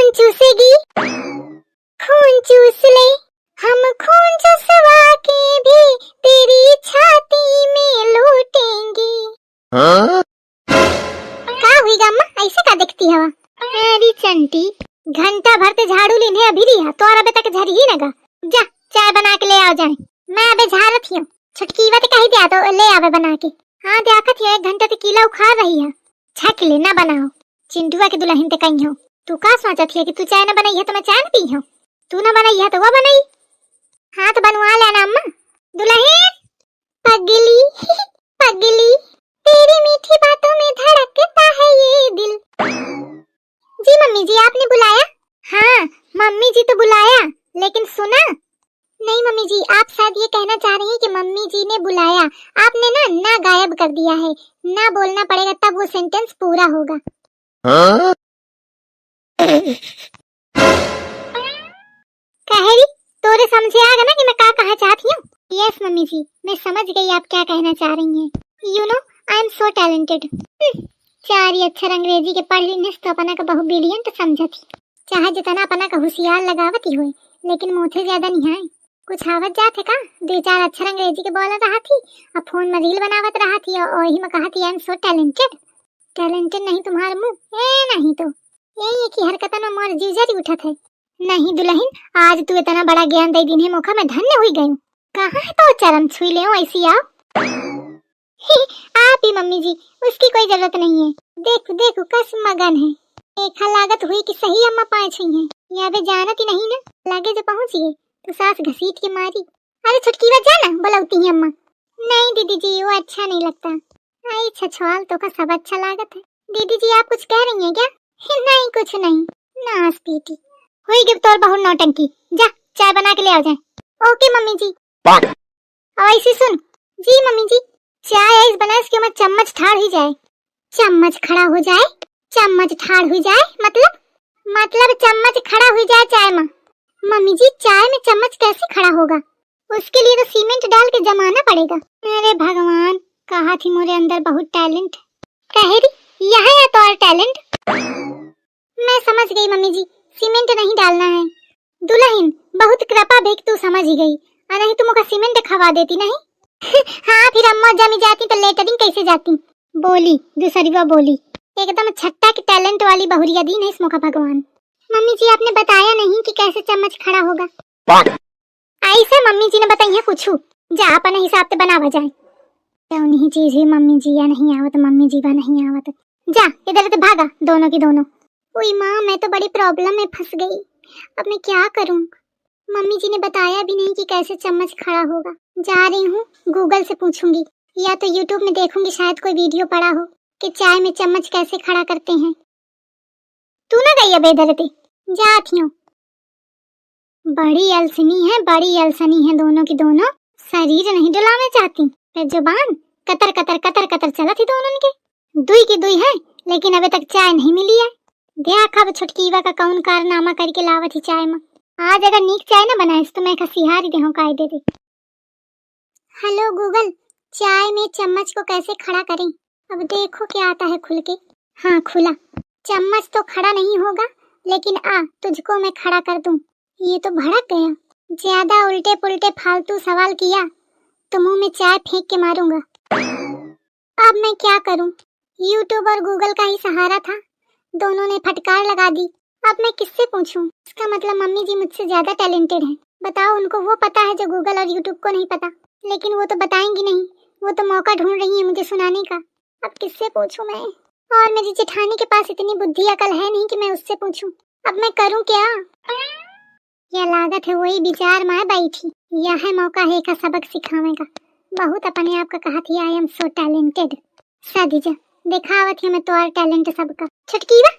कौन चूसेगी? खून चूस ले, हम खून चूसवा के भी तेरी छाती में लूटेंगे। का हुई गम्मा, ऐसे का देखती हवा? अरे चंटी, घंटा भर ते झाड़ू लेने अभी रिहा तो और अबे तक झरी ही नगा। जा चाय बना के ले आओ जाए। मैं अबे झाड़त हियो, छुटकीवा ते कही दिया तो ले आवे बना के। हाँ देखत हियो 1 घंटा ते किला उखाड़ रही है। छक ले ना बनाओ, चिंटुआ के दुल्हन ते कही हो। तू का सोचत है कि तू चाय न बनाई है तो मैं चाय न पी हूं? तू न बनाई है तो वो बनाई। हाँ तो बनवा लेना अम्मा। दुल्हन पगली पगली, तेरी मीठी बातों में धड़कता है ये दिल। जी मम्मी जी, आपने बुलाया? हाँ मम्मी जी तो बुलाया, लेकिन सुना? नहीं मम्मी जी, आप शायद ये कहना चाह रही हैं कि मम्मी जी ने बुलाया। आपने ना गायब कर दिया है। ना बोलना पड़ेगा तब वो सेंटेंस पूरा होगा। हाँ? कहेरी तोरे समझे आगा ना कि मैं क्या कहना चाहती हूँ? यस मम्मी जी, मैं समझ गई आप क्या कहना चाह रही हैं। You know I am so talented. चार अक्षर अंग्रेजी के पढ़ ली तो अपना का बहु ब्रिलियंट समझती। चाहे जितना अपना का होशियार लगावती हुए, लेकिन मोथे ज्यादा नहीं है। कुछ आवत जात है का? 2-4 अक्षर अंग्रेजी के बोल रहा थी और फोन में रील बनावत रहा थी और वही में कहा थी I am so talented. Talented नहीं तुम्हारा मुंह नहीं तो यही की हरकतन में मोर जीजरी उठत है। नहीं दुल्हन, आज तू इतना बड़ा ज्ञान दे दिन है, मौका मैं धन्य हुई गई। कहाँ है तो चरण छुई ले ऐसी आओ। आप ही मम्मी जी, उसकी कोई जरूरत नहीं है। देखो देखो कस मगन है। एक लागत हुई कि सही अम्मा पाए छई है। या बे जानत ही नहीं ना, लागे जो पहुंची तो सास घसीट के मारी। अरे छुटकी वा जाना बुलाती है अम्मा। नहीं दीदी जी, वो अच्छा नहीं लगता। आई छछवाल तो का सब अच्छा लागत है। दीदी जी आप कुछ कह रही हैं क्या? नहीं कुछ नहीं। नास पीटी हुई गिफ्ट और बहुत नौटंकी। जा चाय बना के ले आ जाए। ओके मम्मी जी। और ऐसी सुन। जी मम्मी जी। चाय ऐस बना इसके में चम्मच ठाड़ ही जाए। चम्मच खड़ा हो जाए? चम्मच ठाड़ हो जाए मतलब चम्मच खड़ा हो जाए चाय में। मम्मी जी चाय में चम्मच कैसे खड़ा होगा? उसके लिए तो सीमेंट डाल के जमाना पड़ेगा। अरे भगवान, कहा थी मोरे अंदर बहुत टैलेंट। कहेरी यहाँ है तो और टैलेंट। मैं समझ गई मम्मी जी, सीमेंट नहीं डालना है। दुल्हन बहुत कृपा देख तू समझ ही गई, और नहीं तुम का सीमेंट खवा देती नहीं। हाँ फिर अम्मा जमी जाती तो लेटरिंग कैसे जाती? बोली दूसरी वो बोली, एकदम छट्टा की टैलेंट वाली बहुरिया दी नहीं इसमो का भगवान। मम्मी जी आपने बताया नहीं कि कैसे चम्मच खड़ा होगा। ऐसा मम्मी जी ने बताई है पूछू। जा अपने हिसाब से बना बजाए। नहीं चीज ही मम्मी जी या नहीं आवत, मम्मी जी वा नहीं आवत। जा इधर से भागा दोनों की दोनों। ओई माँ, मैं तो बड़ी प्रॉब्लम में फंस गई। अब मैं क्या करूं? मम्मी जी ने बताया भी नहीं कि कैसे चम्मच खड़ा होगा। जा रही हूँ गूगल से पूछूंगी, या तो यूट्यूब में देखूंगी, शायद कोई वीडियो पड़ा हो कि चाय में चम्मच कैसे खड़ा करते हैं। तू ना गई अब इधर से? जाती हूँ। बड़ी अलसनी है दोनों की दोनों। शरीर नहीं डुलाना चाहती, पर जुबान कतर कतर चलत ही दोनों के। दुई की दुई है, लेकिन अभी तक चाय नहीं मिली है। देख अब छुटकीवा का कौन कारनामा करके लावत ही चाय में। आज अगर नीक चाय न बनाए तो मैं खसिहारी देहूं कायदे दे। हेलो गूगल, चाय में चम्मच को कैसे खड़ा करें? अब देखो क्या आता है खुल के। हाँ खुला। चम्मच तो खड़ा नहीं होगा, लेकिन आ तुझको मैं खड़ा कर दूं। ये तो भड़क गया। ज्यादा उल्टे पुल्टे फालतू सवाल किया तो मुंह में चाय फेंक के मारूंगा। अब मैं क्या करूं? यूट्यूब और गूगल का ही सहारा था, दोनों ने फटकार लगा दी। अब मैं किससे पूछूं? इसका मतलब मम्मी जी मुझसे ज्यादा टैलेंटेड हैं। बताओ, उनको वो पता है जो गूगल और यूट्यूब को नहीं पता, लेकिन वो तो बताएंगी नहीं। वो तो मौका ढूंढ रही है मुझे सुनाने का। अब किससे पूछूं मैं? और मेरी जेठानी के पास इतनी बुद्धि अकल है नहीं कि मैं उससे पूछूं। अब मैं करूं क्या? यह लागत है वही विचार में बैठी। यह है मौका है का सबक सिखाने का। बहुत अपने आप का कहा थी आई एम सो टैलेंटेड। सदीजा दिखावत है मैं तो और टैलेंट सबका। छुटकीवा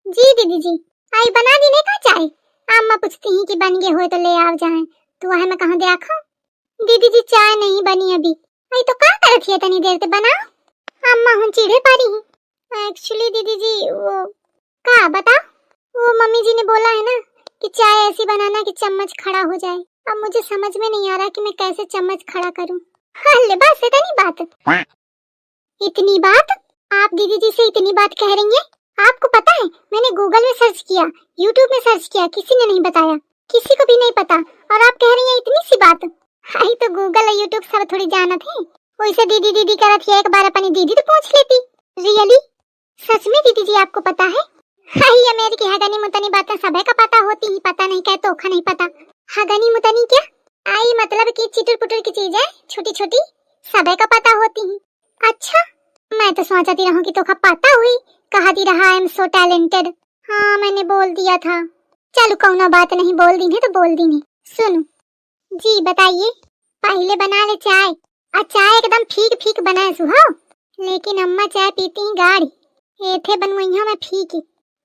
जी दीदी जी, आई बना दी नहीं का चाय? अम्मा पूछती हैं कि बन गए हुए तो ले आओ जाए, तो वह मैं कहाँ देखा? दीदी जी चाय नहीं बनी अभी। आई तो क्या करत है तनी देर से बनाओ। अम्मा हम चिढ़े पारी हैं। एक्चुअली दीदी जी वो का बताओ, वो मम्मी जी ने बोला है ना कि चाय ऐसी बनाना कि चम्मच खड़ा हो जाए। अब मुझे समझ में नहीं आ रहा कि मैं कैसे चम्मच खड़ा करूं। हल्ले बस इतनी बात। इतनी बात? आप दीदी जी से इतनी बात कह रही हैं? आपको पता है मैंने गूगल में सर्च किया, यूट्यूब में सर्च किया, किसी ने नहीं बताया, किसी को भी नहीं पता, और आप कह रही हैं इतनी सी बात। हाय तो गूगल और यूट्यूब सब थोड़ी जानत है। वैसे दीदी दीदी करत है, एक बार अपनी दीदी तो पूछ लेती। रियली सच में दीदी जी आपको पता है? हाय ये मेरी की हगनी मुतनी बातें सबे का पता होती ही, पता नहीं क्या तोखा नहीं पता। हगनी मुतनी क्या आई मतलब कि चिटर पुटर की चीज है, छोटी छोटी सबे का पता होती ही। अच्छा मैं तो सोचती रहूं कि तोखा पता हुई, कहती रहा आई एम सो टैलेंटेड। हाँ मैंने बोल दिया था। चलो कौनो बात नहीं, बोल दी है तो बोल दी है। सुनो जी बताइए। पहले बना ले चाय, और चाय एकदम फीक फीक बनाए सुहाओ, लेकिन अम्मा चाय पीती ही गाढ़ी, एथे बनवाइया में फीकी।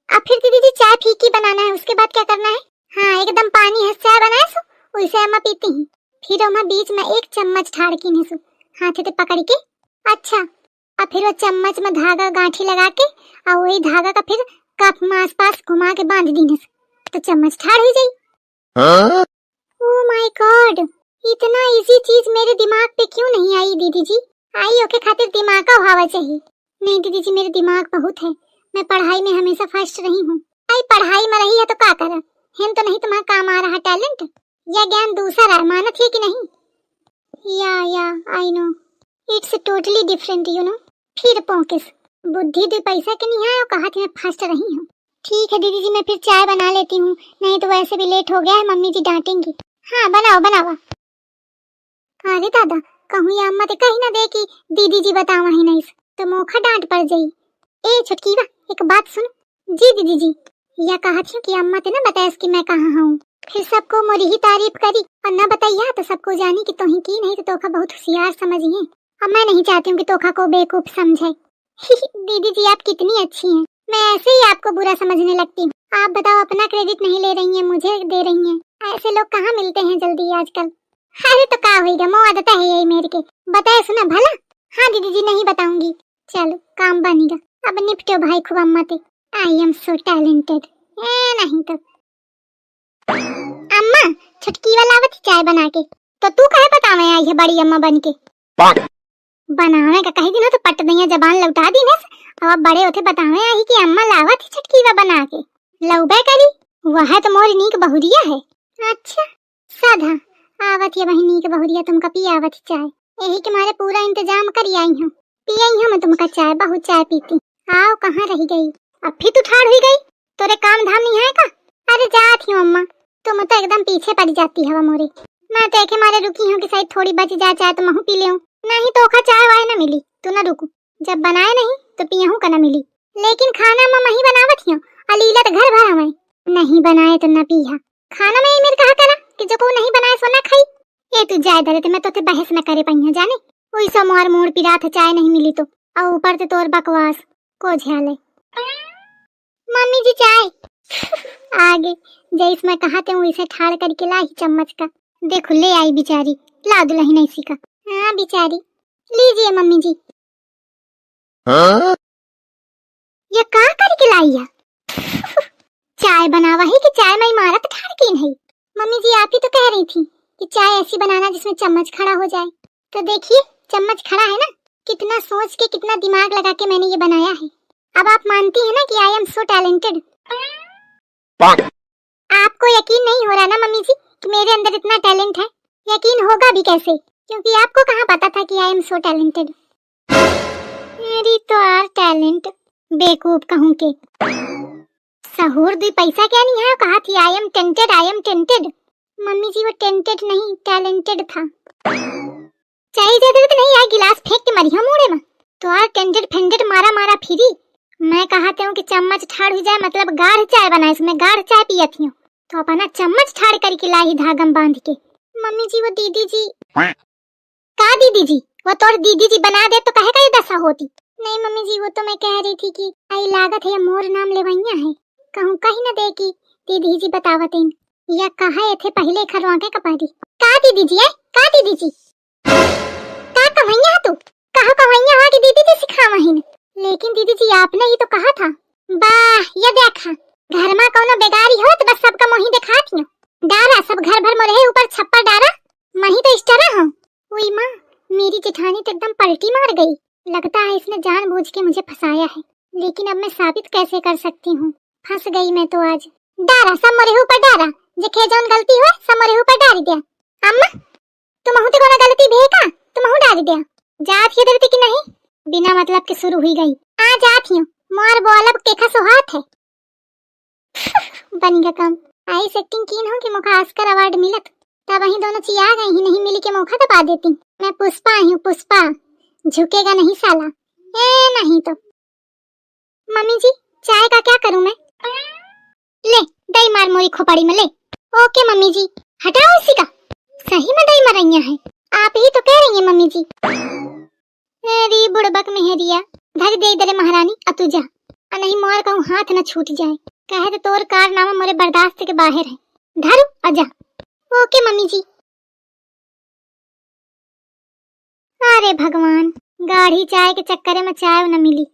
अब फिर दीदी जी चाय फीकी बनाना है, उसके बाद क्या करना है? हाँ एकदम पानी हंस चाय बनाए सो, वैसे अम्मा पीती ही। फिर अम्मा बीच में एक चम्मच ठाड़ की सो हाथ से पकड़ के। अच्छा अब फिर वो चम्मच में धागा गांठी लगा के, और वही धागा का फिर कप में आसपास घुमा के बांध दी तो चम्मच ठाड़ हो जाई। ओह माय गॉड, इतना इजी चीज मेरे दिमाग पे क्यों नहीं आई दीदी जी? आई ओके खातिर दिमाग का हवा चाहिए। नहीं दीदी जी मेरे दिमाग बहुत है, मैं पढ़ाई में हमेशा फर्स्ट रही हूँ। आई पढ़ाई में रही है तो क्या करा, हम तो नहीं तुम्हारा काम आ रहा टैलेंट या ज्ञान दूसरा है, मानत है कि नहीं? या I know it's totally different you know. फिर पोकिस बुद्धि दे पैसा के नहीं है और कहा थी मैं फर्स्ट रही हूँ। ठीक है दीदी जी मैं फिर चाय बना लेती हूँ, नहीं तो वैसे भी लेट हो गया है, मम्मी जी डांटेंगी। हाँ बनाओ बनाओ। अरे दादा कहूँ या अम्मा ते कहीं ना दे कि दीदी जी बतावा ही नहीं तो मौका डांट पड़ जाई। ए छुटकी बा एक बात सुन। जी दीदी जी। या कहा थी कि अम्मा ते ना बताया कि मैं कहाँ हूँ, फिर सबको मोरी ही तारीफ करी और ना बताइया तो सबको जानी कि तो ही की, नहीं तो तोखा बहुत होशियार समझिए। अब मैं नहीं चाहती हूँ कि तोखा को बेवकूफ समझे। दीदी जी आप कितनी अच्छी हैं, मैं ऐसे ही आपको बुरा समझने लगती हूँ। आप बताओ अपना क्रेडिट नहीं ले रही हैं, मुझे दे रही हैं। ऐसे लोग कहाँ मिलते हैं जल्दी आजकल। अरे तो क्या होगा, मो आदत है यही मेरे के, बताए सुना भला। हाँ दीदी जी नहीं बताऊंगी। चलो काम बनेगा, अब निपटो भाई खूब अम्मा ते। I am so talented. नहीं तो अम्मा छुटकी वाला आवत चाय बना के, तो तू कहे बतावे आई है बड़ी अम्मा बन के? बनावे का कही दिन तो पट दैया जबान लौटा दी ने, अब बड़े होते बतावे आई कि अम्मा लावत ही छुटकी वा बना के लौबे करी। वह तो मोरी नीक बहुरिया है। अच्छा साधा आवत ये वही नीक बहुरिया तुमका पी आवत चाय, यही के मारे पूरा इंतजाम करी आई हूँ, पी आई हूँ मैं तुमका चाय, बहुत चाय पीती। आओ कहाँ रही गई, अब फिर तू ठाड़ हुई गई, तोरे काम धाम नहीं है का? अरे जात हूँ अम्मा, तुम तो एकदम पीछे पड़ जाती हवा मोरे। मैं तो एके मारे रुकी हूँ कि शायद थोड़ी बच जाए चाय तो महू पी ले, नहीं तो ओखा चाय वाय ना मिली। तू ना रुकू, जब बनाए नहीं तो पियहू का ना मिली। लेकिन खाना मैं ही बनावत हूँ, अलीला तो घर भर हमें नहीं बनाए तो ना पिया। खाना में मेरे कहा करा कि जो को नहीं बनाए सो ना खाई। ए तू जाय दरे मैं तो ते बहस न करे पहिया जाने, ओई सो मोर मोड़ पिरा था चाय नहीं मिली तो, और ऊपर ते तोर बकवास को झेले। मम्मी जी चाय आगे जैस मैं कहा थे वैसे ठाड़ करके लाई चम्मच का, देखो ले आई बेचारी, ला दुलही नहीं सीखा। हाँ बेचारी, लीजिए मम्मी जी। ये कहाँ करके लाई है? चाय बनावा है कि चाय में इमारत ठाड़ की नहीं? मम्मी जी आप ही तो कह रही थी कि चाय ऐसी बनाना जिसमें चम्मच खड़ा हो जाए, तो देखिए चम्मच खड़ा है ना, कितना सोच के कितना दिमाग लगा के मैंने ये बनाया है। अब आप मानती है ना कि आई एम सो टैलेंटेड? आपको यकीन नहीं हो रहा ना मम्मी जी कि मेरे अंदर इतना टैलेंट है? यकीन होगा भी कैसे, क्योंकि आपको कहाँ पता था कि आई एम सो टैलेंटेड। मेरी तो यार टैलेंट बेवकूफ कहूँ के सहूर दी पैसा क्या नहीं है, कहा थी I am tainted, I am tainted. Mummy ji वो टेंटेड नहीं टैलेंटेड था। चाहिए जरूरत नहीं है गिलास फेंक के मरी हम मुड़े में, तो यार टेंटेड फेंडेड मारा मारा फिरी। मैं कहते हूँ कि चम्मच ठाड़ हो जाए मतलब गाढ़ चाय बनाए, इसमें गाढ़ चाय पियत हूँ तो अपना चम्मच ठाड़ करके लाई धागम बांध के। मम्मी जी वो दीदी जी का दीदी जी, वो तोड़ दीदी जी बना दे तो कहे का ये दशा होती। नहीं मम्मी जी वो तो मैं कह रही थी कि आई लागत है मोर नाम लेवैया है, कहूँ कहीं न दे कि दीदी जी बतावत इन या कहा थे पहले खरवा के कपारी। का दीदी जी है, का दीदी जी का कवैया तू कहा कवैया हो कि दीदी जी सिखावा ही। लेकिन दीदी जी आपने ही तो कहा था। वाह ये देखा घर में कोनो बेगारी हो तो बस सबका मोही दिखाती हूँ, डारा सब घर भर मोरे ऊपर छप्पर डारा, मही तो इस्टरा हूँ। ओई माँ मेरी जेठानी तो एकदम पलटी मार गई, लगता है इसने जानबूझ के मुझे फंसाया है। लेकिन अब मैं साबित कैसे कर सकती हूँ? फंस गई मैं तो आज। डारा सब मोरे ऊपर डारा, जे जौन गलती हुआ सब मोरे ऊपर डारी दिया। अम्मा तुम तो कोना गलती भे का, तुम डारी दिया। जात ही डरती कि नहीं, बिना मतलब के शुरू हुई गई। आ जात ही मार बोलब केखा सोहात है। बन गया काम। आई एक्टिंग कीन हो कि मुखा ऑस्कर अवार्ड मिलत, तब वही दोनों चिया गई ही, नहीं मिली के मौका दबा देती। मैं पुष्पा हूँ, पुष्पा झुकेगा नहीं साला। ए नहीं तो मम्मी जी चाय का क्या करूं मैं? ले दही मार मोरी खोपड़ी में ले। ओके मम्मी जी। हटाओ इसी का, सही में दही मरैया है। आप ही तो कह रही हैं मम्मी जी। अरे बुड़बक मेहरिया, धर दे इधर महारानी अतुजा, नहीं मोर कहूँ हाथ न छूट जाए। कहे तो तोर कारनामा मोरे बर्दाश्त के बाहर है। धरू आजा। ओके मम्मी जी। अरे भगवान, गाढ़ी चाय के चक्कर में चाय न मिली।